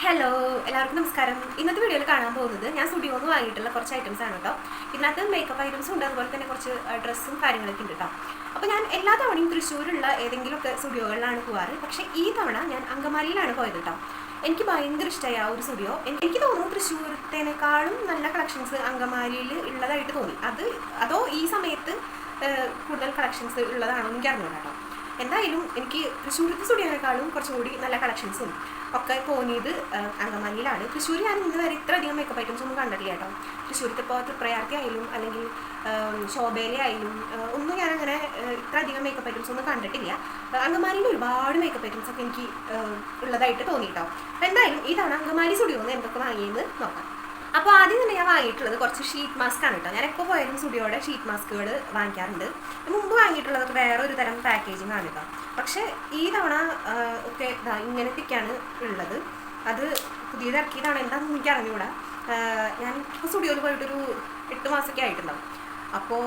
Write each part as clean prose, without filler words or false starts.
Hello എല്ലാവർക്കും നമസ്കാരം. ഇന്നത്തെ വീഡിയോയിൽ കാണാൻ പോകുന്നത് ഞാൻ സ്റ്റുഡിയോന്ന് വാങ്ങിയിട്ടുള്ള കുറച്ച് ഐറ്റംസ് ആണ് കേട്ടോ. ഇതിനകത്ത് മേക്കപ്പ് ഐറ്റംസും ഉണ്ട്, അതുപോലെ തന്നെ കുറച്ച് ഡ്രസ്സും കാര്യങ്ങളൊക്കെ ഉണ്ട് കേട്ടോ. അപ്പോൾ ഞാൻ എല്ലാ തവണയും തൃശ്ശൂരുള്ള ഏതെങ്കിലുമൊക്കെ സ്റ്റുഡിയോകളിലാണ് പോകാറ്. പക്ഷേ ഈ തവണ ഞാൻ അങ്കമാലിയിലാണ് പോയത് കേട്ടോ. എനിക്ക് ഭയങ്കര ഇഷ്ടമായി ആ ഒരു സ്റ്റുഡിയോ. എനിക്ക് തോന്നുന്നു തൃശ്ശൂരത്തേനേക്കാളും നല്ല കളക്ഷൻസ് അങ്കമാലിയിൽ ഉള്ളതായിട്ട് തോന്നി. അതോ ഈ സമയത്ത് കൂടുതൽ കളക്ഷൻസ് ഉള്ളതാണോ എനിക്ക് അറിഞ്ഞൂടാ കേട്ടോ. എന്തായാലും എനിക്ക് തൃശ്ശൂരത്തെ സ്റ്റുഡിയോനേക്കാളും കുറച്ചുകൂടി നല്ല കളക്ഷൻസും ഒക്കെ തോന്നിയത് അങ്കമാലിയിലാണ്. തൃശ്ശൂർ ഞാൻ ഇന്ന് വരെ ഇത്ര അധികം മേക്കപ്പ് ഐറ്റംസ് ഒന്നും കണ്ടിട്ടില്ല കേട്ടോ. തൃശ്ശൂരത്തെ ഇപ്പോൾ തൃപ്രയാർത്തി ആയാലും അല്ലെങ്കിൽ ശോഭയിലെ ആയാലും ഒന്നും ഞാനങ്ങനെ ഇത്ര അധികം മേക്കപ്പ് ഐറ്റംസ് ഒന്നും കണ്ടിട്ടില്ല. അങ്കമാലിയിൽ ഒരുപാട് മേക്കപ്പ് ഐറ്റംസ് ഒക്കെ എനിക്ക് ഉള്ളതായിട്ട് തോന്നി കേട്ടോ. എന്തായാലും ഈ തവണ അങ്കമാലി സ്റ്റുഡിയോന്ന് എന്തൊക്കെ വാങ്ങിയെന്ന് നോക്കാം. അപ്പോൾ ആദ്യം തന്നെ ഞാൻ വാങ്ങിയിട്ടുള്ളത് കുറച്ച് ഷീറ്റ് മാസ്ക് ആണ് കേട്ടോ. ഞാൻ എപ്പോൾ പോയാലും സ്റ്റുഡിയോയുടെ ഷീറ്റ് മാസ്കുകൾ വാങ്ങിക്കാറുണ്ട്. മുമ്പ് വാങ്ങിയിട്ടുള്ളതൊക്കെ വേറെ ഒരു തരം പാക്കേജിങ് ആണ് കേട്ടോ. പക്ഷേ ഈ തവണ ഒക്കെ ഇങ്ങനത്തെയൊക്കെയാണ് ഉള്ളത്. അത് പുതിയത് ഇറക്കിയതാണ്, എന്താണെന്ന് എനിക്ക് അറിഞ്ഞുകൂടാ. ഞാൻ ഇപ്പോൾ സ്റ്റുഡിയോയിൽ പോയിട്ടൊരു 8 മാസമൊക്കെ ആയിട്ടുണ്ടാവും. അപ്പോൾ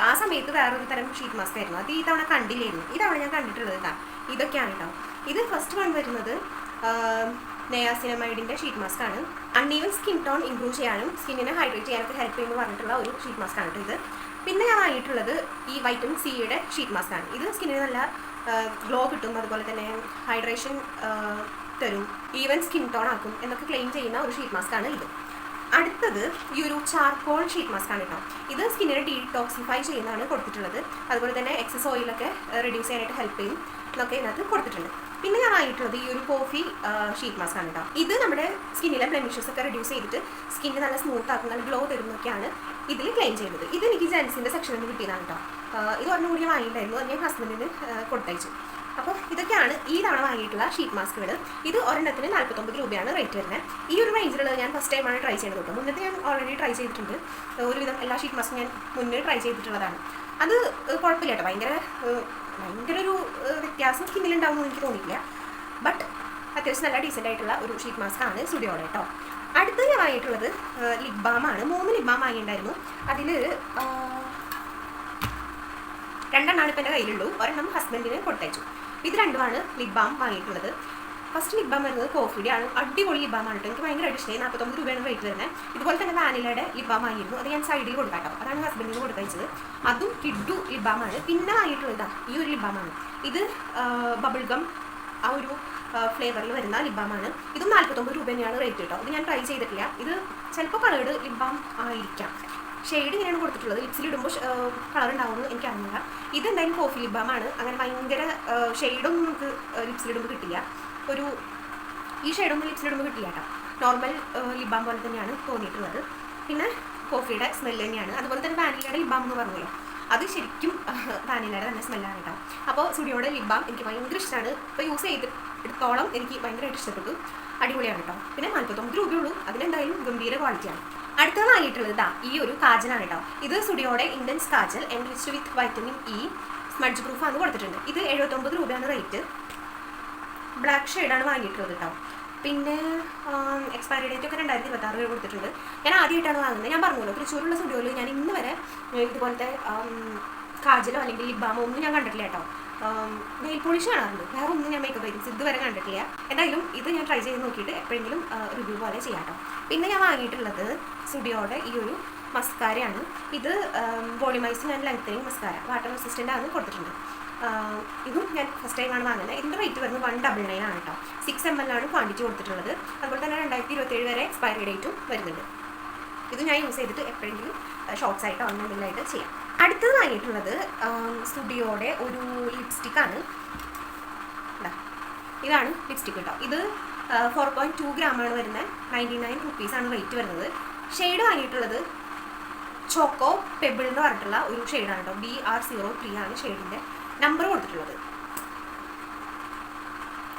ആ സമയത്ത് വേറൊരു തരം ഷീറ്റ് മാസ്ക് ആയിരുന്നു. അത് ഈ തവണ കണ്ടില്ലായിരുന്നു. ഈ തവണ ഞാൻ കണ്ടിട്ടുള്ളത് ഇതൊക്കെയാണ് കേട്ടോ. ഇത് ഫസ്റ്റ് വൺ വരുന്നത് നയാസിനമൈഡിൻ്റെ ഷീറ്റ് മാസ്ക് ആണ്. അൺഈവൻ സ്കിൻ ടോൺ ഇംപ്രൂവ് ചെയ്യാനും സ്കിന്നിനെ ഹൈഡ്രേറ്റ് ചെയ്യാനൊക്കെ ഹെൽപ്പ് ചെയ്യുമെന്ന് പറഞ്ഞിട്ടുള്ള ഒരു ഷീറ്റ് മാസ്ക് ആണ് ഇത്. പിന്നെ ഞാൻ വാങ്ങിയിട്ടുള്ളത് ഈ വൈറ്റമിൻ സിയുടെ ഷീറ്റ് മാസ്ക് ആണ്. ഇത് സ്കിന്നിന് നല്ല ഗ്ലോ കിട്ടും, അതുപോലെ തന്നെ ഹൈഡ്രേഷൻ തരും, ഈവൻ സ്കിൻ ടോൺ ആക്കും എന്നൊക്കെ ക്ലെയിം ചെയ്യുന്ന ഒരു ഷീറ്റ് മാസ്ക് ആണ് ഇത്. അടുത്തത് ഈ ഒരു ചാർക്കോൾ ഷീറ്റ് മാസ്ക് ആണ് കേട്ടോ. ഇത് സ്കിന്നിനെ ഡീടോക്സിഫൈ ചെയ്യുന്നതാണ് കൊടുത്തിട്ടുള്ളത്. അതുപോലെ തന്നെ എക്സസ് ഓയിലൊക്കെ റെഡ്യൂസ് ചെയ്യാനായിട്ട് ഹെൽപ്പ് ചെയ്യും എന്നൊക്കെ ഇതിനകത്ത് കൊടുത്തിട്ടുണ്ട്. പിന്നെ ഞാൻ വാങ്ങിയിട്ടുള്ളത് ഈ ഒരു കോഫി ഷീറ്റ് മാസ്ക് ആണ് കേട്ടോ. ഇത് നമ്മുടെ സ്കിന്നിലെ ബ്ലെമിഷസ് ഒക്കെ റെഡ്യൂസ് ചെയ്തിട്ട് സ്കിന്നിന് നല്ല സ്മൂത്ത് ആക്കും, നല്ല ഗ്ലോ തരുന്നൊക്കെയാണ് ഇതിൽ ക്ലെയിം ചെയ്യുന്നത്. ഇത് എനിക്ക് ജെൻസിൻ്റെ സെക്ഷനിൽ നിന്ന് കിട്ടിയതാണ് കേട്ടോ. ഇത് ഒരെണ്ണം കൂടി വാങ്ങിയിട്ടുണ്ടായിരുന്നു, അത് ഞാൻ ഹസ്ബൻഡിന് കൊടുത്തയച്ചു. അപ്പോൾ ഇതൊക്കെയാണ് ഈ തവണ വാങ്ങിയിട്ടുള്ള ഷീറ്റ് മാസ്കുകൾ. ഇത് ഒരെണ്ണത്തിന് 49 രൂപയാണ് റേറ്റ് വരുന്നത്. ഈ ഒരു റേഞ്ചിലുള്ളത് ഞാൻ ഫസ്റ്റ് ടൈമാണ് ട്രൈ ചെയ്തത് കേട്ടോ. മുന്നത്തെ ഞാൻ ഓൾറെഡി ട്രൈ ചെയ്തിട്ടുണ്ട്. ഒരുവിധം എല്ലാ ഷീറ്റ് മാസ്കും ഞാൻ മുന്നേ ട്രൈ ചെയ്തിട്ടുള്ളതാണ്. അത് കുഴപ്പമില്ല കേട്ടോ. ഭയങ്കര ഒരു വ്യത്യാസം സ്കിന്നിലുണ്ടാവുമെന്ന് എനിക്ക് തോന്നിയില്ല. ബട്ട് അത്യാവശ്യം നല്ല ഡീസൻ്റ് ആയിട്ടുള്ള ഒരു ഷീറ്റ് മാസ്ക് ആണ് സ്റ്റുഡിയോയുടെ കേട്ടോ. അടുത്ത് ഞാൻ വാങ്ങിയിട്ടുള്ളത് ലിപ് ബാം ആണ്. 3 ലിപ് ബാം വാങ്ങിയിട്ടുണ്ടായിരുന്നു. അതിൽ 2 എണ്ണമാണ് ഇപ്പം എൻ്റെ കയ്യിലുള്ളൂ. ഒരെണ്ണം ഹസ്ബൻഡിന് കൊടുത്തയച്ചു. ഇത് 2മാണ് ലിപ് ബാം വാങ്ങിയിട്ടുള്ളത്. ഫസ്റ്റ് ലിപ് ബാം വരുന്നത് കോഫിയുടെ ആണ്. അടിപൊളി ലിപ് ബാം ആണ് കേട്ടോ. എനിക്ക് ഭയങ്കരമായിട്ട് ഇഷ്ടമായി. 49 രൂപയാണ് റേറ്റ് വരുന്നത്. ഇതുപോലെ തന്നെ വാനിലയുടെ ലിപ് ബാം വാങ്ങിയിരുന്നു. അത് ഞാൻ സൈഡിൽ കൊടുക്കാം കേട്ടോ. അതാണ് ഹസ്ബൻഡിന് കൊടുത്തയച്ചത്. അതും കിഡു ലിപ് ബാം ആണ്. പിന്നെ വാങ്ങിയിട്ടുള്ളത് ഈ ഒരു ലിപ് ബാം ആണ്. ഇത് ബബിൾ ഗം ആ ഒരു ഫ്ലേവറിൽ വരുന്ന ലിപ് ബാം ആണ്. ഇതും 49 രൂപ തന്നെയാണ് റേറ്റ് കേട്ടോ. ഇത് ഞാൻ ട്രൈ ചെയ്തിട്ടില്ല. ഇത് ചിലപ്പോൾ കളേർഡ് ലിപ് ബാം ആയിരിക്കാം. ഷെയ്ഡ് ഇങ്ങനെയാണ് കൊടുത്തിട്ടുള്ളത്. ലിപ്സിലിടുമ്പോൾ കളർ ഉണ്ടാവുമെന്ന് എനിക്ക് അറിയില്ല. ഇതെന്തായാലും കോഫി ലിപ് ബാം ആണ്. അങ്ങനെ ഭയങ്കര ഷെയ്ഡൊന്നും നമുക്ക് ലിപ്സിലിടുമ്പോൾ കിട്ടില്ല. ഈ ഷെയ്ഡൊന്നും ലിപ്സിലിടുമ്പോൾ കിട്ടില്ല കേട്ടോ. നോർമൽ ലിപ് ബാം പോലെ തന്നെയാണ് തോന്നിയിട്ടുള്ളത്. പിന്നെ കോഫിയുടെ സ്മെല്ല് തന്നെയാണ്. അതുപോലെ തന്നെ വാനിലയുടെ ലിപ് ബാം എന്ന് പറഞ്ഞല്ലോ, അത് ശരിക്കും വാനിലയുടെ തന്നെ സ്മെല്ലാണ് കേട്ടോ. അപ്പോൾ സ്റ്റുഡിയോയുടെ ലിപ് ബാം എനിക്ക് ഭയങ്കര ഇഷ്ടമാണ്. ഇപ്പോൾ യൂസ് ചെയ്തിടത്തോളം എനിക്ക് ഭയങ്കരമായിട്ട് ഇഷ്ടപ്പെട്ടു. അടിപൊളിയാണ് കേട്ടോ. പിന്നെ 49 രൂപയുള്ളൂ. അതിനെന്തായാലും ഗംഭീര ക്വാളിറ്റിയാണ്. അടുത്തത് വാങ്ങിയിട്ടുള്ളത് ഈ ഒരു കാജലാണ് കേട്ടോ. ഇത് സ്റ്റുഡിയോയുടെ ഇൻഡൻസ് kajal enriched with vitamin E smudge proof ആണ് കൊടുത്തിട്ടുണ്ട്. ഇത് 79 രൂപയാണ് റേറ്റ്. ബ്ലാക്ക് ഷെയ്ഡാണ് വാങ്ങിയിട്ടുള്ളത് കേട്ടോ. പിന്നെ എക്സ്പയറി ഡേറ്റ് ഒക്കെ 2026 രൂപ കൊടുത്തിട്ടുണ്ട്. ഞാൻ ആദ്യമായിട്ടാണ് വാങ്ങുന്നത്. ഞാൻ പറഞ്ഞല്ലോ, തൃശ്ശൂരുള്ള സ്റ്റുഡിയോയിൽ ഞാൻ ഇന്ന് വരെ ഇതുപോലത്തെ കാജലോ അല്ലെങ്കിൽ ലിപ് ബാമോ ഒന്നും ഞാൻ കണ്ടിട്ടില്ല കേട്ടോ. നെയിൽ പോളിഷ് കാണാറുണ്ട്, വേറെ ഒന്നും ഞാൻ മേക്കപ്പ് ഐറ്റംസ് ഇതുവരെ കണ്ടിട്ടില്ല. എന്തായാലും ഇത് ഞാൻ ട്രൈ ചെയ്ത് നോക്കിയിട്ട് എപ്പോഴെങ്കിലും റിവ്യൂ പോലെ ചെയ്യാം കേട്ടോ. പിന്നെ ഞാൻ വാങ്ങിയിട്ടുള്ളത് സ്റ്റുഡിയോയുടെ ഈ ഒരു മസ്കാരയാണ്. ഇത് volumizing and lengthening mascara, water resistant ആണ് കൊടുത്തിട്ടുണ്ട്. ഇതും ഞാൻ ഫസ്റ്റ് ടൈമാണ് വാങ്ങുന്നത്. ഇതിൻ്റെ റേറ്റ് വരുന്നത് 199 ആണ് കേട്ടോ. 6 ml ആണ് ക്വാണ്ടിറ്റി കൊടുത്തിട്ടുള്ളത്. അതുപോലെ തന്നെ 2027 വരെ എക്സ്പയറി ഡേറ്റും വരുന്നുണ്ട്. ഇത് ഞാൻ യൂസ് ചെയ്തിട്ട് എപ്പോഴെങ്കിലും ഷോർട്ട്സ് ആയിട്ടോ എന്തെങ്കിലുമായിട്ട് ചെയ്യാം. അടുത്തത് വാങ്ങിയിട്ടുള്ളത് സ്റ്റുഡിയോയുടെ ഒരു ലിപ്സ്റ്റിക്കാണ്. ഇതാണ് ലിപ്സ്റ്റിക്ക് കേട്ടോ. ഇത് 4.2 ഗ്രാമാണ് വരുന്നത്. 99 റുപ്പീസാണ് റേറ്റ് വരുന്നത്. ഷെയ്ഡ് വാങ്ങിയിട്ടുള്ളത് ചോക്കോ പെബിൾ എന്ന് പറഞ്ഞിട്ടുള്ള ഒരു ഷെയ്ഡാണ് കേട്ടോ. BR03 ആണ് ഷെയ്ഡിൻ്റെ നമ്പർ കൊടുത്തിട്ടുള്ളത്.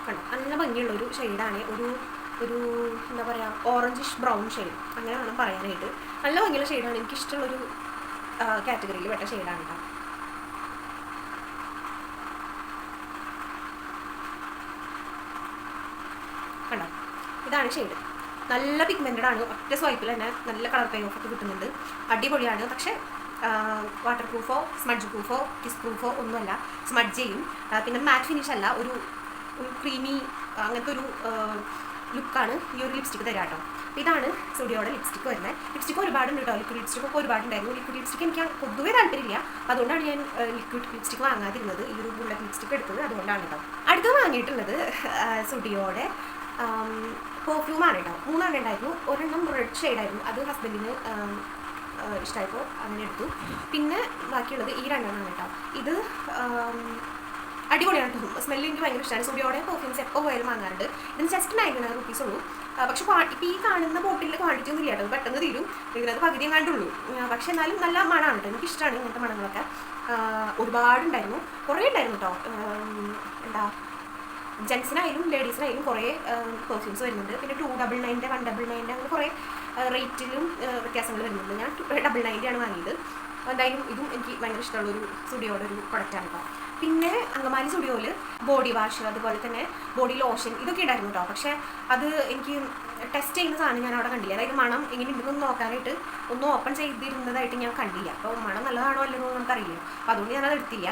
കണ്ടോ, നല്ല ഭംഗിയുള്ളൊരു ഷെയ്ഡാണ്. ഒരു എന്താ പറയുക, ഓറഞ്ചിഷ് ബ്രൗൺ ഷെയ്ഡ് അങ്ങനെ വേണം പറയാനായിട്ട്. നല്ല ഭംഗിയുള്ള ഷെയ്ഡാണ്. എനിക്കിഷ്ടമുള്ളൊരു കാറ്റഗറിയിൽ പെട്ട ഷെയ്ഡാണ് കേട്ടോ. കണ്ടോ, ഇതാണ് ഷെയ്ഡ്. നല്ല പിഗ്മെൻറ്റഡ് ആണ്. ഒറ്റ സ്വൈപ്പിൽ തന്നെ നല്ല കളർ പേ ഓഫ് ഒക്കെ കിട്ടുന്നുണ്ട്. അടിപൊളിയാണ്. പക്ഷേ വാട്ടർ പ്രൂഫോ സ്മഡ്ജ് പ്രൂഫോ കിസ് പ്രൂഫോ ഒന്നുമല്ല. സ്മഡ്ജ് ചെയ്യും. പിന്നെ മാറ്റ് ഫിനിഷ് അല്ല, ഒരു ക്രീമി അങ്ങനത്തെ ഒരു ലുക്കാണ് ഈ ഒരു ലിപ്സ്റ്റിക്ക് തരാം കേട്ടോ. ഇതാണ് സ്റ്റുഡിയോയുടെ ലിപ്സ്റ്റിക്ക് വരുന്നത്. ലിപ്സ്റ്റിക്ക് ഒരുപാടുണ്ട് കേട്ടോ. ലിക്വിഡ് ലിപ്സ്റ്റിക്ക് ഒക്കെ ഒരുപാടുണ്ടായിരുന്നു. ലിക്വിഡ് ലിപ്സ്റ്റിക്ക് എനിക്ക് പൊതുവേ താല്പര്യമില്ല, അതുകൊണ്ടാണ് ഞാൻ ലിക്വിഡ് ലിപ്സ്റ്റിക്ക് വാങ്ങാതിരുന്നത്. ഈ ഒരു ബുള്ളറ്റ് ലിപ്സ്റ്റിക്ക് എടുത്തത് അതുകൊണ്ടാണ് കേട്ടോ. അടുത്ത് വാങ്ങിയിട്ടുള്ളത് സ്റ്റുഡിയോയുടെ പെർഫ്യൂമാണ് കേട്ടോ. 3 ഉണ്ടായിരുന്നു. ഒരെണ്ണം റെഡ് ഷെയ്ഡായിരുന്നു, അത് ഹസ്ബൻഡിന് ഇഷ്ടമായപ്പോൾ അങ്ങനെ എടുത്തു. പിന്നെ ബാക്കിയുള്ളത് ഈ 2 കേട്ടോ. ഇത് അടിപൊളിയാണ് കേട്ടോ. സ്മെല്ല് എനിക്ക് ഭയങ്കര ഇഷ്ടമാണ്. സ്റ്റുഡിയോയുടെ പെർഫ്യൂംസ് എപ്പോൾ പോയാലും വാങ്ങാറുണ്ട്. ഇതിന് ജസ്റ്റ് 99 rupees ഉള്ളൂ. പക്ഷെ ഇപ്പോൾ ഈ കാണുന്ന ബോട്ടിലിൻ്റെ ക്വാണ്ടിറ്റി ഒന്നും ഇല്ല കേട്ടോ. പെട്ടെന്ന് തീരും. ഇതിനകത്ത് പകുതിയും കണ്ടുള്ളൂ. പക്ഷെ എന്നാലും നല്ല മണമാണ് കേട്ടോ. എനിക്കിഷ്ടമാണ് ഇങ്ങനത്തെ മണങ്ങളൊക്കെ. ഒരുപാടുണ്ടായിരുന്നു, കുറേ ഉണ്ടായിരുന്നു കേട്ടോ. എന്താ ജെൻസിനായാലും ലേഡീസിനായാലും കുറേ പെർഫ്യൂംസ് വരുന്നുണ്ട്. പിന്നെ 299, 199 അങ്ങനെ കുറേ റേറ്റിലും വ്യത്യാസങ്ങൾ വരുന്നുണ്ട്. ഞാൻ 299 ആണ് വാങ്ങിയത്. എന്തായാലും ഇതും എനിക്ക് ഭയങ്കര ഇഷ്ടമുള്ളൊരു സ്റ്റുഡിയോയുടെ ഒരു പ്രൊഡക്റ്റാണ് കേട്ടോ. പിന്നെ അങ്കമാലി സ്റ്റുഡിയോയിൽ ബോഡി വാഷ്, അതുപോലെ തന്നെ ബോഡി ലോഷൻ ഇതൊക്കെ ഉണ്ടായിരുന്നു കേട്ടോ. പക്ഷേ അത് എനിക്ക് ടെസ്റ്റ് ചെയ്യുന്ന സാധനം ഞാൻ അവിടെ കണ്ടില്ല. അതായത് മണം എങ്ങനെ ഉണ്ടെന്ന് നോക്കാനായിട്ട് ഒന്ന് ഓപ്പൺ ചെയ്തിരുന്നതായിട്ട് ഞാൻ കണ്ടില്ല. അപ്പോൾ മണം നല്ലതാണോ അല്ലെന്നോ നമുക്കറിയില്ല. അപ്പോൾ അതുകൊണ്ട് ഞാനത് എടുത്തില്ല.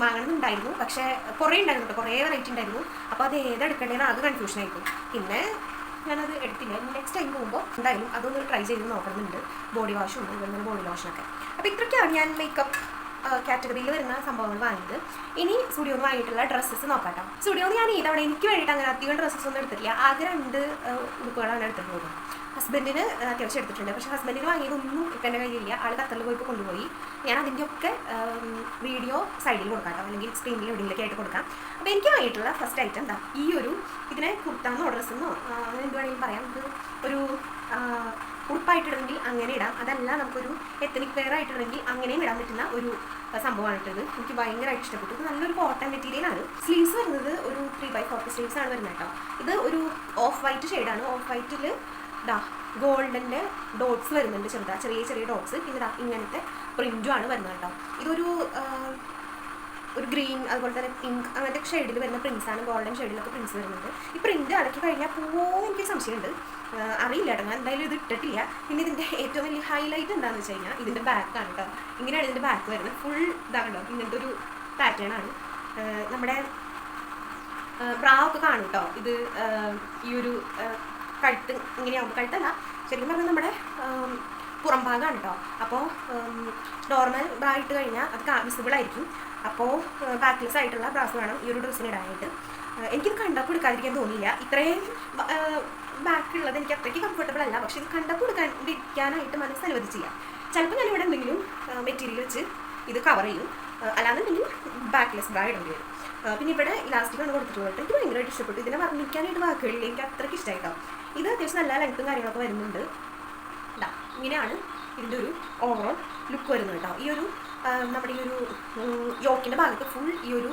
വാങ്ങണമെന്നുണ്ടായിരുന്നു, പക്ഷേ കുറേ ഉണ്ടായിരുന്നു കേട്ടോ. കുറേ വെറൈറ്റി ഉണ്ടായിരുന്നു. അപ്പോൾ അത് ഏതെടുക്കേണ്ടതെന്ന് അത് കൺഫ്യൂഷൻ ആയിരിക്കും. പിന്നെ ഞാനത് എടുത്തില്ല. നെക്സ്റ്റ് ടൈം പോകുമ്പോൾ എന്തായാലും അതൊന്ന് ട്രൈ ചെയ്ത് നോക്കണമെന്നുണ്ട്. ബോഡി വാഷും അതുപോലെ ബോഡി ലോഷനൊക്കെ. അപ്പോൾ ഇത്രയ്ക്കാണ് ഞാൻ മേക്കപ്പ് കാറ്റഗറിയിൽ വരുന്ന സംഭവങ്ങൾ വാങ്ങിയത്. ഇനി സ്റ്റുഡിയോന്ന് വാങ്ങിയിട്ടുള്ള ഡ്രസ്സസ് നോക്കാം കേട്ടോ. സ്റ്റുഡിയോന്ന് ഞാൻ ഈ തവണ എനിക്ക് വേണ്ടിയിട്ട് അങ്ങനെ അധികം ഡ്രസ്സസ് ഒന്നും എടുത്തിട്ടില്ല. ആകെ 2 ഉടുപ്പുകളാണ് എടുത്തിട്ടുള്ളത്. ഹസ്ബൻഡിന് അത്യാവശ്യം എടുത്തിട്ടുണ്ട്. പക്ഷേ ഹസ്ബൻഡിന് വാങ്ങിയതൊന്നും ഇപ്പം എൻ്റെ കയ്യിലില്ല. ആൾ ഖത്തറിൽ പോയി കൊണ്ടുപോയി. ഞാൻ അതിൻ്റെയൊക്കെ വീഡിയോ സൈഡിൽ കൊടുക്കാം കേട്ടോ, അല്ലെങ്കിൽ സ്ക്രീനിൽ എവിടെയെങ്കിലൊക്കെ ആയിട്ട് കൊടുക്കാം. അപ്പോൾ എനിക്ക് വാങ്ങിയിട്ടുള്ള ഫസ്റ്റ് ഐറ്റം എന്താ, ഈ ഒരു ഇതിനെ കുർത്താന്നോ ഡ്രസ്സെന്നോ അങ്ങനെ എന്ത് വേണമെങ്കിലും പറയാം. ഇത് ഒരു ഉടുപ്പായിട്ടിടുമെങ്കിൽ അങ്ങനെ ഇടാം, അതല്ല നമുക്കൊരു എത്തനിക് വെയർ ആയിട്ടിടുമെങ്കിൽ അങ്ങനെയും ഇടാൻ പറ്റുന്ന ഒരു സംഭവമാണിട്ടത്. എനിക്ക് ഭയങ്കരമായിട്ട് ഇഷ്ടപ്പെട്ടു. ഇത് നല്ലൊരു കോട്ടൺ മെറ്റീരിയലാണ്. സ്ലീവ്സ് വരുന്നത് ഒരു 3/4 സ്ലീവ്സ് ആണ് വരുന്നത് കേട്ടോ. ഇത് ഒരു ഓഫ് വൈറ്റ് ഷെയ്ഡാണ്. ഓഫ് വൈറ്റിൽ ഗോൾഡൻ്റെ ഡോട്ട്സ് വരുന്നുണ്ട്, ചെറിയ ചെറിയ ഡോട്ട്സ്. പിന്നെ ഇങ്ങനത്തെ പ്രിൻറ്റും ആണ് വരുന്നത് കേട്ടോ. ഇതൊരു ഗ്രീൻ, അതുപോലെ തന്നെ പിങ്ക് അങ്ങനത്തെ ഷെയ്ഡിൽ വരുന്ന പ്രിൻസാണ്. ഗോൾഡൻ ഷെയ്ഡിലൊക്കെ പ്രിൻസ് വരുന്നുണ്ട്. ഈ പ്രിൻറ്റ് അടക്കി കഴിഞ്ഞാൽ പോവും എനിക്ക് സംശയമുണ്ട്. അറിയില്ല കേട്ടോ, ഞാൻ എന്തായാലും ഇത് ഇട്ടിട്ടില്ല. പിന്നെ ഇതിൻ്റെ ഏറ്റവും വലിയ ഹൈലൈറ്റ് എന്താണെന്ന് വെച്ച് കഴിഞ്ഞാൽ ഇതിൻ്റെ ബാക്കാണ് കേട്ടോ. ഇങ്ങനെയാണ് ഇതിൻ്റെ ബാക്ക് വരുന്നത്. ഫുൾ ഇതാണല്ലോ, ഇങ്ങനത്തെ ഒരു പാറ്റേൺ ആണ്. നമ്മുടെ ബ്രാ ഒക്കെ കാണും കേട്ടോ. ഇത് ഈ ഒരു കഴുത്ത് ഇങ്ങനെയാകുമ്പോൾ, കഴുത്തല്ല ശരിക്കും പറഞ്ഞാൽ നമ്മുടെ പുറം ഭാഗമാണ് കേട്ടോ. അപ്പോൾ നോർമൽ ബ്രാ ഇട്ട് കഴിഞ്ഞാൽ അത് വിസിബിൾ ആയിരിക്കും. അപ്പോൾ ബാക്ക്ലെസ് ആയിട്ടുള്ള ബ്രാസ് വേണം ഈ ഒരു ഡ്രസ്സിന് ഇടാനായിട്ട്. എനിക്കിത് കണ്ടപ്പോൾ എടുക്കാതിരിക്കാൻ തോന്നിയില്ല. ഇത്രയും ബാക്കുള്ളത് എനിക്ക് അത്രയ്ക്ക് കംഫർട്ടബിൾ അല്ല. പക്ഷേ ഇത് കണ്ടപ്പോൾ എടുക്കാണ്ടിരിക്കാനായിട്ട് മനസ്സ് അനുവദിച്ചില്ല. ചിലപ്പോൾ ഞാനിവിടെ എന്തെങ്കിലും മെറ്റീരിയൽ വെച്ച് ഇത് കവർ ചെയ്യും, അല്ലാന്നുണ്ടെങ്കിൽ ബാക്ക്ലെസ് ബ്രാ ഇടേണ്ടി വരും. പിന്നെ ഇവിടെ ഇലാസ്റ്റിക്കാണ് കൊടുത്തിട്ടുള്ളത്. എനിക്ക് ഭയങ്കരമായിട്ട് ഇഷ്ടപ്പെട്ടു. ഇതിനെ വർണ്ണിക്കാനായിട്ട് വാക്കുകളില്ല, എനിക്ക് അത്രയ്ക്ക് ഇഷ്ടമായിട്ടോ. ഇത് അത്യാവശ്യം നല്ല ലെങ്ത്തും കാര്യങ്ങളൊക്കെ വരുന്നുണ്ട്. ഇങ്ങനെയാണ് ഇതിൻ്റെ ഒരു ഓവറോൾ ലുക്ക് വരുന്നത് കേട്ടോ. ഈ ഒരു നമ്മുടെ ഈ ഒരു യോക്കിൻ്റെ ഭാഗത്ത് ഫുൾ ഈ ഒരു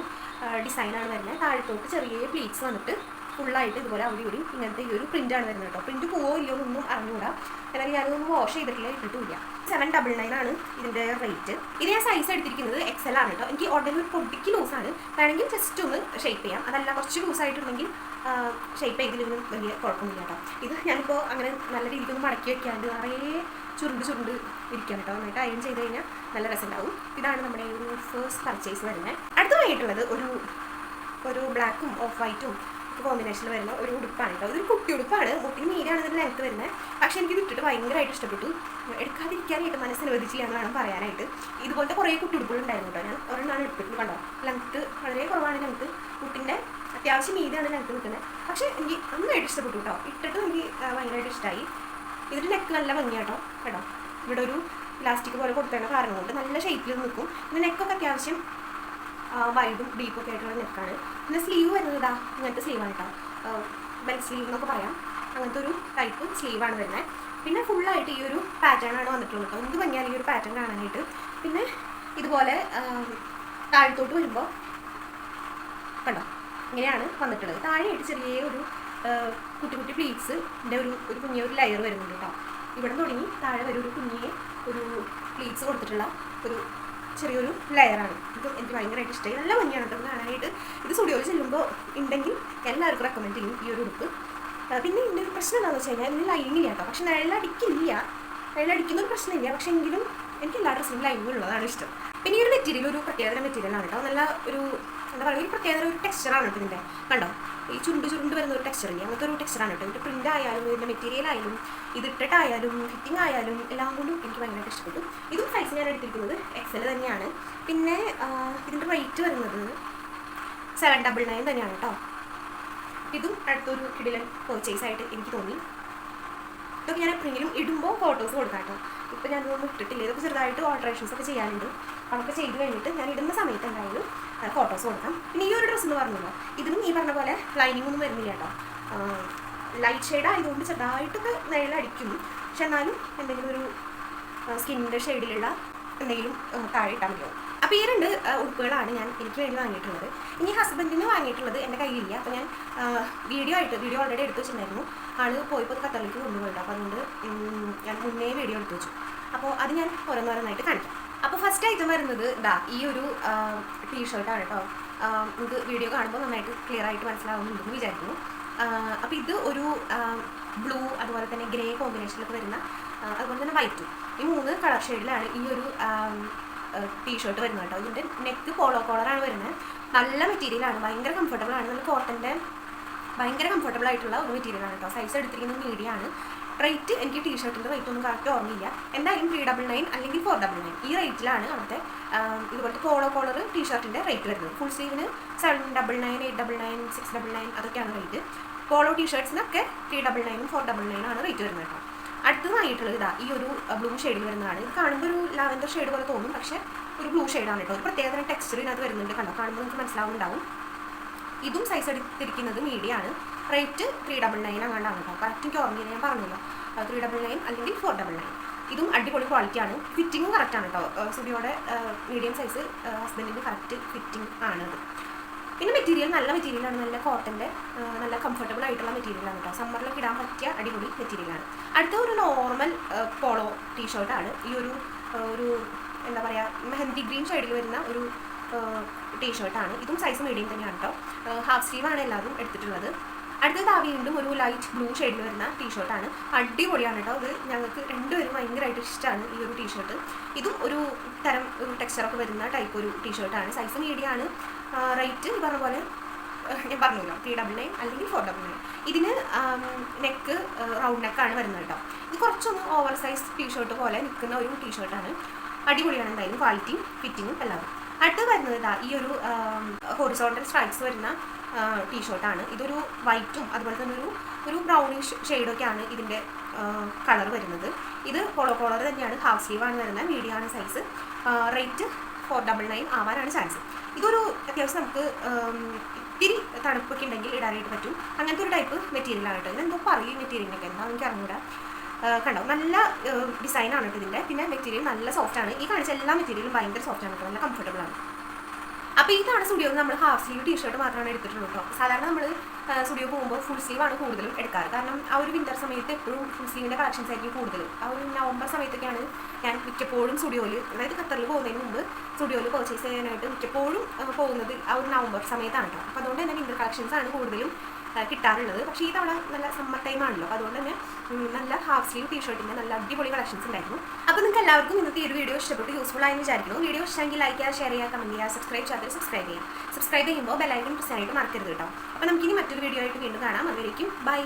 ഡിസൈനാണ് വരുന്നത്. താഴത്തോട്ട് ചെറിയ പ്ലീറ്റ്സ് വന്നിട്ട് ഫുള്ളായിട്ട് ഇതുപോലെ അവിടെ കൂടി ഇങ്ങനത്തെ ഈ ഒരു പ്രിൻ്റാണ് വരുന്നത് കേട്ടോ. പ്രിൻറ്റ് പോവോ ഇല്ലയോ എന്നൊന്നും അറിഞ്ഞൂടാ. എന്നാൽ ഞാനതൊന്നും വാഷ് ചെയ്തിട്ടില്ല, ഇട്ടിട്ടില്ല. 799 ആണ് ഇതിൻ്റെ റേറ്റ്. ഇത് ഞാൻ സൈസ് എടുത്തിരിക്കുന്നത് XL ആണ് കേട്ടോ. എനിക്ക് ഉടനെ ഒരു പൊടിക്ക് ലൂസാണ്, വേണമെങ്കിൽ ജസ്റ്റ് ഒന്ന് ഷേപ്പ് ചെയ്യാം. അതല്ല കുറച്ച് ലൂസായിട്ടുണ്ടെങ്കിൽ ഷേപ്പ് ചെയ്തില്ലെങ്കിലും വലിയ കുഴപ്പമൊന്നുമില്ല കേട്ടോ. ഇത് ഞാനിപ്പോൾ അങ്ങനെ നല്ല രീതിക്കൊന്ന് മടക്കി വെക്കാണ്ട് നിറയെ ചുരുണ്ട് ഇരിക്കാൻ കേട്ടോ. നന്നായിട്ട് അയൺ ചെയ്ത് കഴിഞ്ഞാൽ നല്ല രസമുണ്ടാവും. ഇതാണ് നമ്മുടെ ഒരു ഫസ്റ്റ് പർച്ചേസ് വരുന്നത്. അടുത്തതായിട്ടുള്ളത് ഒരു ബ്ലാക്കും ഓഫ് വൈറ്റും കോമ്പിനേഷനിൽ വരുന്ന ഒരു ഉടുപ്പാണ് കേട്ടോ. ഇതൊരു കുട്ടി ഉടുപ്പാണ്, മുട്ടിന് മീരാണ് ഇതിൻ്റെ ലെങ്ത്ത് വരുന്നത്. പക്ഷേ എനിക്കിത് ഇട്ടിട്ട് ഭയങ്കരമായിട്ട് ഇഷ്ടപ്പെട്ടു. എടുക്കാതിരിക്കാനായിട്ട് മനസ്സനുവദിച്ചില്ല എന്ന് വേണം പറയാനായിട്ട്. ഇതുപോലത്തെ കുറേ കുട്ടി ഉടുപ്പുകളുണ്ടായിരുന്നു കേട്ടോ. ഞാൻ ഒരെണ്ണമാണ് എടുത്തിട്ട് കണ്ടോ. ലെങ്ത്ത് വളരെ കുറവാണ് ലെങ്ത്ത്, മുട്ടിൻ്റെ അത്യാവശ്യം മീരാണ് ലെങ്ത്ത് നിൽക്കുന്നത്. പക്ഷേ എനിക്ക് നന്നായിട്ട് ഇഷ്ടപ്പെട്ടു കേട്ടോ. ഇട്ടിട്ട് എനിക്ക് ഭയങ്കരമായിട്ട് ഇഷ്ടമായി. ഇതിൻ്റെ നെക്ക് നല്ല ഭംഗിയാട്ടോ കേട്ടോ. ഇവിടെ ഒരു ഇലാസ്റ്റിക് പോലെ കൊടുത്തതിൻ്റെ കാരണം കൊണ്ട് നല്ല ഷേപ്പിൽ നിൽക്കും. പിന്നെ നെക്കൊക്കെ അത്യാവശ്യം വൈഡും ഡീപ്പൊക്കെ ആയിട്ടുള്ള നെക്കാണ്. പിന്നെ സ്ലീവ് വരുന്നത് ഇങ്ങനത്തെ സ്ലീവാണ് കേട്ടോ. ബെൽ സ്ലീവ് എന്നൊക്കെ പറയാം. അങ്ങനത്തെ ഒരു ടൈപ്പ് സ്ലീവാണ് വരുന്നത്. പിന്നെ ഫുള്ളായിട്ട് ഈ ഒരു പാറ്റേൺ ആണ് വന്നിട്ടുള്ളത് കേട്ടോ. എന്ത് ഭംഗിയാണ് ഈ ഒരു പാറ്റേൺ കാണാനായിട്ട്. പിന്നെ ഇതുപോലെ താഴത്തോട്ട് വരുമ്പോൾ കണ്ടോ ഇങ്ങനെയാണ് വന്നിട്ടുള്ളത്. താഴെയായിട്ട് ചെറിയ ഒരു കുട്ടി പ്ലീറ്റ്സിൻ്റെ ഒരു കുഞ്ഞൊരു ലെയർ വരുന്നുണ്ട് കേട്ടോ. ഇവിടെ തുടങ്ങി താഴെ വരെ ഒരു കുഞ്ഞിയെ ഒരു പ്ലീറ്റ്സ് കൊടുത്തിട്ടുള്ള ഒരു ചെറിയൊരു ലെയറാണ്. ഇത് എനിക്ക് ഭയങ്കരമായിട്ട് ഇഷ്ടമായി. നല്ല ഭംഗിയാണ് കേട്ടോ കാണാനായിട്ട്. ഇത് സ്റ്റുഡിയോയിൽ ചെല്ലുമ്പോൾ ഉണ്ടെങ്കിൽ എല്ലാവർക്കും റെക്കമെൻഡ് ചെയ്യും ഈ ഒരു ഉടുപ്പ്. പിന്നെ ഇതിൻ്റെ ഒരു പ്രശ്നം എന്താണെന്ന് വെച്ച് കഴിഞ്ഞാൽ ഇതിന് ലൈനിങ് ഇല്ല കേട്ടോ. പക്ഷെ നിഴലടിക്കുന്നൊരു പ്രശ്നമില്ല. പക്ഷെ എങ്കിലും എനിക്ക് എല്ലാ ഡ്രസ്സിനും ലൈനിങ് ഉള്ളതാണ് ഇഷ്ടം. പിന്നെ ഈ ഒരു മെറ്റീരിയൽ ഒരു പ്രത്യേകതരം മെറ്റീരിയലാണ് കേട്ടോ. നല്ല ഒരു എന്താ പറയുക, ഒരു പ്രത്യേക ഒരു ടെക്സ്ചറാണ് കേട്ടോ ഇതിൻ്റെ. കണ്ടോ, ഈ ചുരുണ്ട് വരുന്ന ഒരു ടെക്സ്ചർ ഇല്ല, അങ്ങനത്തെ ഒരു ടെക്സ്ചറാണ് കേട്ടോ. ഇതിൻ്റെ പ്രിൻ്റ് ആയാലും ഇതിൻ്റെ മെറ്റീരിയൽ ആയാലും ഇതിട്ടിട്ടായാലും ഫിറ്റിംഗ് ആയാലും എല്ലാം കൊണ്ടും എനിക്ക് ഭയങ്കരമായിട്ട് ഇഷ്ടപ്പെട്ടു. ഇതും സൈസ് ഞാൻ എടുത്തിരിക്കുന്നത് XL തന്നെയാണ്. പിന്നെ ഇതിൻ്റെ റേറ്റ് വരുന്നത് 799 തന്നെയാണ് കേട്ടോ. ഇതും അടുത്തൊരു കിടിലൻ പർച്ചേസ് ആയിട്ട് എനിക്ക് തോന്നി. ഇതൊക്കെ ഞാൻ എപ്പോഴെങ്കിലും ഇടുമ്പോൾ ഫോട്ടോസ് കൊടുക്കാം കേട്ടോ. ഇപ്പോൾ ഞാനിതൊന്നും ഇട്ടിട്ടില്ല, ഇതൊക്കെ ചെറുതായിട്ട് ഓൾട്രേഷൻസ് ഒക്കെ ചെയ്യാനുണ്ട്. അതൊക്കെ ചെയ്ത് കഴിഞ്ഞിട്ട് ഞാൻ ഇടുന്ന സമയത്ത് എന്തായാലും ഫോട്ടോസ് കൊടുക്കാം. പിന്നെ ഈ ഒരു ഡ്രസ്സ് എന്ന് പറഞ്ഞല്ലോ, ഇതിനും ഈ പറഞ്ഞ പോലെ ലൈനിങ് ഒന്നും വരുന്നില്ല കേട്ടോ. ലൈറ്റ് ഷെയ്ഡ് ആയതുകൊണ്ട് ചെറുതായിട്ടൊക്കെ നിഴലടിക്കും. പക്ഷെ എന്നാലും എന്തെങ്കിലും ഒരു സ്കിന്നിൻ്റെ ഷെയ്ഡിലുള്ള എന്തെങ്കിലും താഴെ ഇട്ടാൽ മതിയാവും. അപ്പോൾ ഈ 2 ഉടുപ്പുകളാണ് ഞാൻ എനിക്ക് വേണ്ടി വാങ്ങിയിട്ടുള്ളത്. ഇനി ഹസ്ബൻഡിന് വാങ്ങിയിട്ടുള്ളത് എൻ്റെ കയ്യിലില്ല. അപ്പോൾ ഞാൻ വീഡിയോ ഓൾറെഡി എടുത്ത് വെച്ചിട്ടുണ്ടായിരുന്നു. ആള് പോയപ്പോൾ ഖത്തറിലേക്ക് കൊണ്ടുപോയിട്ടോ. അപ്പോൾ അതുകൊണ്ട് ഞാൻ മുന്നേ വീഡിയോ എടുത്ത് വെച്ചു. അപ്പോൾ അത് ഞാൻ ഓരോന്നോരോന്നായിട്ട് കാണിക്കാം. അപ്പോൾ ഫസ്റ്റ് ഐറ്റം വരുന്നത് ഈ ഒരു ടീഷർട്ടാണ് കേട്ടോ. നമുക്ക് വീഡിയോ കാണുമ്പോൾ നന്നായിട്ട് ക്ലിയർ ആയിട്ട് മനസ്സിലാവുന്നുണ്ടെന്ന് വിചാരിക്കുന്നു. അപ്പോൾ ഇത് ഒരു ബ്ലൂ, അതുപോലെ തന്നെ ഗ്രേ കോമ്പിനേഷനിലൊക്കെ വരുന്ന, അതുപോലെ തന്നെ വൈറ്റും, ഈ 3 കളർ ഷെയ്ഡിലാണ് ഈ ഒരു ടീഷർട്ട് വരുന്നത് കേട്ടോ. ഇതിൻ്റെ നെക്ക് പോളോ കോളറാണ് വരുന്നത്. നല്ല മെറ്റീരിയലാണ്, ഭയങ്കര കംഫർട്ടബിൾ ആണ്. നല്ല കോട്ടൻ്റെ ഭയങ്കര കംഫർട്ടബിൾ ആയിട്ടുള്ള ഒരു മെറ്റീരിയലാണ് കേട്ടോ. സൈസ് എടുത്തിരിക്കുന്നത് മീഡിയമാണ്. റേറ്റ് എനിക്ക് ടീഷർട്ടിൻ്റെ റേറ്റ് ഒന്നും കറക്റ്റ് ഓർമ്മയില്ല. എന്തായാലും 399 അല്ലെങ്കിൽ 499 ഈ റേറ്റിലാണ് അവിടുത്തെ ഇതുപോലത്തെ പോളോ കോളർ ടീഷർട്ടിൻ്റെ റേറ്റ് വരുന്നത്. ഫുൾ സ്ലീവിന് 799, 899, 699 അതൊക്കെയാണ് റേറ്റ്. പോളോ ടീഷർട്ട്സിനൊക്കെ 399, 499 ആണ് റേറ്റ് വരുന്നത് കേട്ടോ. അടുത്തത് വാങ്ങിയിട്ടുള്ളത് ഈ ഒരു ബ്ലൂ ഷെയ്ഡിൽ വരുന്നതാണ്. ഇത് കാണുമ്പോൾ ഒരു ലാവൻഡർ ഷെയ്ഡ് പോലെ തോന്നും, പക്ഷേ ഒരു ബ്ലൂ ഷെയ്ഡാണ് കേട്ടോ. ഒരു പ്രത്യേക ടെക്സ്ചർ ഇതിനകത്ത് വരുന്നുണ്ട്. കണ്ടോ, കാണുമ്പോൾ നിങ്ങൾക്ക് മനസ്സിലാവുന്നുണ്ടാവും. ഇതും സൈസ് എടുത്തിരിക്കുന്നത് മീഡിയമാണ്. റേറ്റ് 399 അങ്ങാണ്ടാണ് കേട്ടോ. കറക്റ്റ് എനിക്ക് ഓർമ്മയില്ല, ഞാൻ പറഞ്ഞല്ലോ 399 അല്ലെങ്കിൽ 499. ഇതും അടിപൊളി ക്വാളിറ്റിയാണ്. ഫിറ്റിങ്ങും കറക്റ്റാണ് കേട്ടോ. സ്റ്റുഡിയോയുടെ മീഡിയം സൈസ് ഹസ്ബൻഡിന് കറക്റ്റ് ഫിറ്റിംഗ് ആണത്. പിന്നെ മെറ്റീരിയൽ നല്ല മെറ്റീരിയലാണ്, നല്ല കോട്ടൻ്റെ നല്ല കംഫർട്ടബിൾ ആയിട്ടുള്ള മെറ്റീരിയലാണ് കേട്ടോ. സമ്മറിലൊക്കെ ഇടാൻ പറ്റിയ അടിപൊളി മെറ്റീരിയലാണ്. അടുത്ത ഒരു നോർമൽ പോളോ ടീഷർട്ടാണ്. ഈ ഒരു എന്താ പറയുക, മെഹന്തി ഗ്രീൻ ഷെയ്ഡിൽ വരുന്ന ഒരു ടീഷർട്ടാണ്. ഇതും സൈസ് മീഡിയം തന്നെയാണ് കേട്ടോ. ഹാഫ് സ്ലീവാണ് എല്ലാവരും എടുത്തിട്ടുള്ളത്. അടുത്തത് വീണ്ടും ഒരു ലൈറ്റ് ബ്ലൂ ഷെയ്ഡിൽ വരുന്ന ടീഷർട്ടാണ്. അടിപൊളിയാണ് കേട്ടോ. ഇത് ഞങ്ങൾക്ക് രണ്ടുപേരും ഭയങ്കരമായിട്ട് ഇഷ്ടമാണ് ഈ ഒരു ടീഷർട്ട്. ഇതും ഒരു തരം ഒരു ടെക്സ്ചറൊക്കെ വരുന്ന ടൈപ്പ് ഒരു ടീഷർട്ടാണ്. സൈസ് മീഡിയമാണ്. റേറ്റ് പറഞ്ഞ പോലെ ഞാൻ പറഞ്ഞല്ലോ 399 അല്ലെങ്കിൽ 499. ഇതിന് നെക്ക് റൗണ്ട് നെക്കാണ് വരുന്നത് കേട്ടോ. ഇത് കുറച്ചൊന്ന് ഓവർ സൈസ് ടീഷർട്ട് പോലെ നിൽക്കുന്ന ഒരു ടീഷർട്ടാണ്. അടിപൊളിയാണ് എന്തായാലും, ക്വാളിറ്റിയും ഫിറ്റിങ്ങും എല്ലാം. അടുത്തത് വരുന്നത് ഈ ഒരു ഹൊറിസോണ്ടൽ സ്ട്രൈപ്സ് വരുന്ന ടീഷർട്ടാണ്. ഇതൊരു വൈറ്റും അതുപോലെ തന്നെ ഒരു ബ്രൗണിഷ് ഷെയ്ഡൊക്കെയാണ് ഇതിൻ്റെ കളർ വരുന്നത്. ഇത് പോളോ കോളർ തന്നെയാണ്. ഹാഫ് സ്ലീവാണ് വരുന്നത്. മീഡിയമാണ് സൈസ്. റേറ്റ് 499 ആവാനാണ് ചാൻസ്. ഇതൊരു അത്യാവശ്യം നമുക്ക് ഇത്തിരി തണുപ്പൊക്കെ ഉണ്ടെങ്കിൽ ഇടാനായിട്ട് പറ്റും. അങ്ങനത്തെ ഒരു ടൈപ്പ് മെറ്റീരിയലാണ് കേട്ടോ. ഇതെന്തോ പറയും മെറ്റീരിയലിനൊക്കെ എന്താ എനിക്ക് അറിഞ്ഞൂടാ. കണ്ടോ, നല്ല ഡിസൈനാണ് കേട്ടോ ഇതിൻ്റെ. പിന്നെ മെറ്റീരിയൽ നല്ല സോഫ്റ്റാണ്. ഈ കാണിച്ച എല്ലാ മെറ്റീരിയലും ഭയങ്കര സോഫ്റ്റാണ് കേട്ടോ, നല്ല കംഫർട്ടബിൾ ആണ്. അപ്പോൾ ഈ തവണ സ്റ്റുഡിയോയിൽ നമ്മൾ ഹാഫ് സ്ലീവ് ടീഷർട്ട് മാത്രമാണ് എടുത്തിട്ടുള്ളൂ കേട്ടോ. സാധാരണ നമ്മൾ സ്റ്റുഡിയോ പോകുമ്പോൾ ഫുൾ സ്ലീവാണ് കൂടുതലും എടുക്കാറ്. കാരണം ആ ഒരു വിൻ്റർ സമയത്ത് എപ്പോഴും ഫുൾ സ്ലീവിൻ്റെ കളക്ഷൻസ് ആയിരിക്കും കൂടുതൽ. ആ ഒരു നവംബർ സമയത്തൊക്കെയാണ് ഞാൻ മിക്കപ്പോഴും സ്റ്റുഡിയോയിൽ, അതായത് ഖത്തറിൽ പോകുന്നതിന് മുമ്പ് സ്റ്റുഡിയോയിൽ പർച്ചേസ് ചെയ്യാനായിട്ട് മിക്കപ്പോഴും പോകുന്നത് ആ ഒരു നവംബർ സമയത്താണ് കേട്ടോ. അപ്പോൾ അതുകൊണ്ട് തന്നെ വിൻ്റർ കളക്ഷൻസ് ആണ് കൂടുതലും കിട്ടാറുള്ളത്. പക്ഷേ ഈ തവണ നല്ല സമ്മർ ടൈം ആണല്ലോ. അപ്പോൾ അതുകൊണ്ട് തന്നെ നല്ല ഹാഫ് സ്ലീവ് ടീഷർട്ടിൻ്റെ നല്ല അടിപൊളി കളക്ഷൻസ് ഉണ്ടായിരുന്നു. അപ്പോൾ നിങ്ങൾക്ക് എല്ലാവർക്കും ഇന്നത്തെ ഈ ഒരു വീഡിയോ ഇഷ്ടപ്പെട്ട് യൂസ്ഫുൾ ആയി വിചാരിക്കുന്നു. വീഡിയോ ഇഷ്ടമെങ്കിൽ ലൈക്ക് ചെയ്യുക, ഷെയർ ചെയ്യുക, കമൻറ്റ് ചെയ്യുക, സബ്സ്ക്രൈബ് ചെയ്യാതെ സബ്സ്ക്രൈബ് ചെയ്യുക. സബ്സ്ക്രൈബ് ചെയ്യുമ്പോൾ ബെൽ ഐക്കൺ പ്രസ് ചെയ്യാനായിട്ട് മറക്കരുത് കേട്ടോ. അപ്പോൾ നമുക്കിനി മറ്റൊരു വീഡിയോ ആയിട്ട് വീണ്ടും കാണാം. അതുവരേക്കും ബൈ.